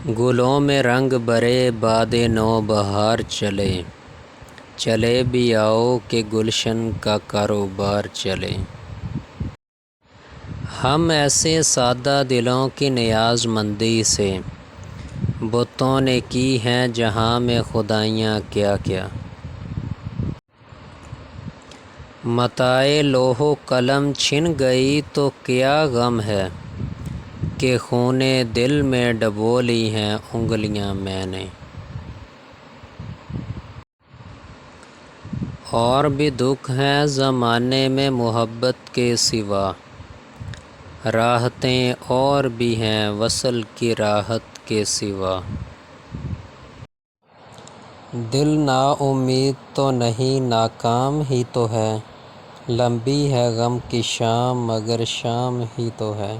گلوں میں رنگ بھرے باد نو بہار چلے، چلے بھی آؤ کہ گلشن کا کاروبار چلے۔ ہم ایسے سادہ دلوں کی نیاز مندی سے، بتوں نے کی ہیں جہاں میں خدائیاں کیا کیا۔ متاع لوح و قلم چھن گئی تو کیا غم ہے، کہ خون دل میں ڈبو لی ہیں انگلیاں میں نے۔ اور بھی دکھ ہیں زمانے میں محبت کے سوا، راحتیں اور بھی ہیں وصل کی راحت کے سوا۔ دل نا امید تو نہیں ناکام ہی تو ہے، لمبی ہے غم کی شام مگر شام ہی تو ہے۔